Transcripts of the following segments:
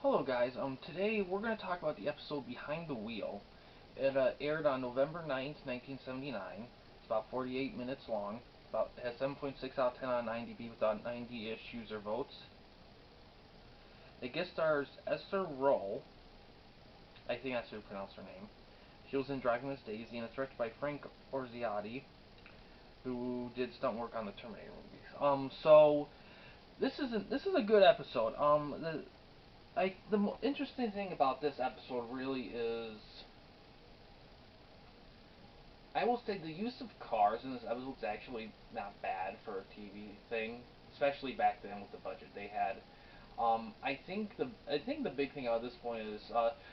Hello guys, today we're going to talk about the episode Behind the Wheel. It aired on November 9th, 1979. It's about 48 minutes long. It has 7.6 out of 10 on IMDb without 90-ish user votes. It guest stars Esther Roll. I think that's how you pronounce her name. She was in Driving Miss Daisy, and it's directed by Frank Orziotti, who did stunt work on the Terminator movies. So this is a good episode. The interesting thing about this episode really is, I will say the use of cars in this episode is actually not bad for a TV thing, especially back then with the budget they had. I think the big thing about this point is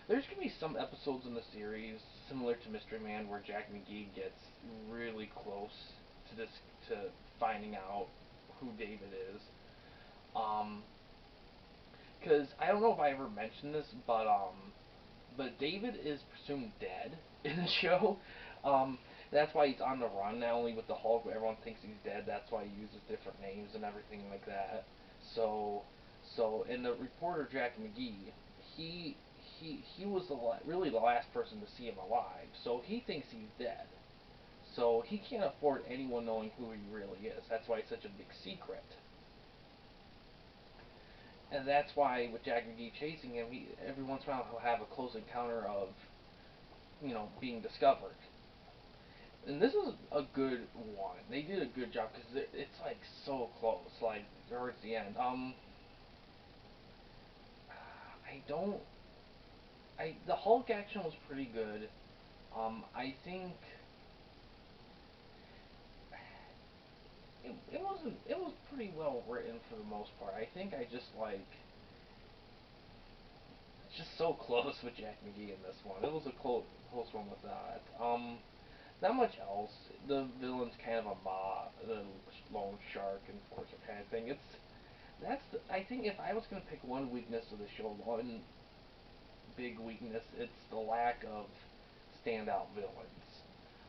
there's gonna be some episodes in the series similar to Mystery Man where Jack McGee gets really close to this to finding out who David is. Um, Because I don't know if I ever mentioned this, but David is presumed dead in the show. Um, that's why he's on the run, not only with the Hulk, but everyone thinks he's dead. That's why he uses different names and everything like that. So, and the reporter Jack McGee, he he was really the last person to see him alive. So he thinks he's dead. So he can't afford anyone knowing who he really is. That's why it's such a big secret. And that's why with Jack McGee chasing him, every once in a while he'll have a close encounter of, being discovered. And this is a good one. They did a good job because it's like so close, like towards the end. I don't. The Hulk action was pretty good. I think it wasn't. It was pretty well written for the most part. I think I just like. It's just so close with Jack McGee in this one. It was a close one with that. Not much else. The villain's kind of a the lone shark enforcer kind of thing. I think if I was gonna pick one weakness of the show, one big weakness, it's the lack of standout villains.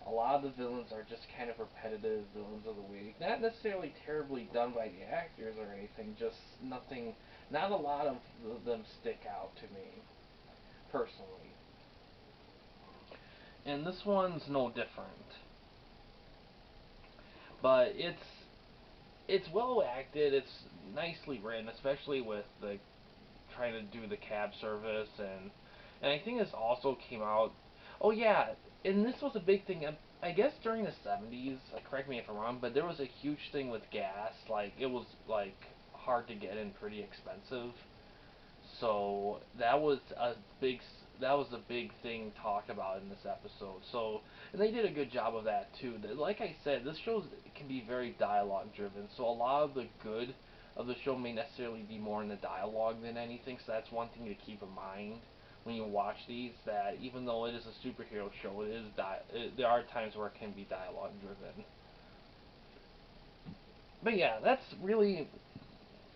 A lot of the villains are just kind of repetitive villains of the week. Not necessarily terribly done by the actors or anything, just nothing, not a lot of them stick out to me, personally. And this one's no different. But it's well acted. It's nicely written, especially with the trying to do the cab service and I think this also came out. Oh yeah, and this was a big thing. I guess during the 70s. Correct me if I'm wrong, but there was a huge thing with gas. Like it was like hard to get and pretty expensive. So that was a big thing talked about in this episode. So and they did a good job of that too. Like I said, this show can be very dialogue driven. So a lot of the good of the show may necessarily be more in the dialogue than anything. So that's one thing to keep in mind when you watch these. That even though it is a superhero show, there are times where it can be dialogue driven. But yeah, that's really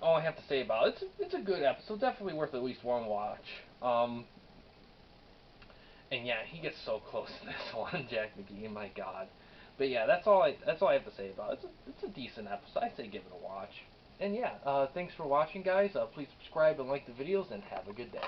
all I have to say about it. It's a good episode, definitely worth at least one watch. And yeah, he gets so close in this one, Jack McGee. My God. But yeah, that's all I have to say about it. It's a decent episode. I say give it a watch. And yeah, thanks for watching, guys. Please subscribe and like the videos, and have a good day.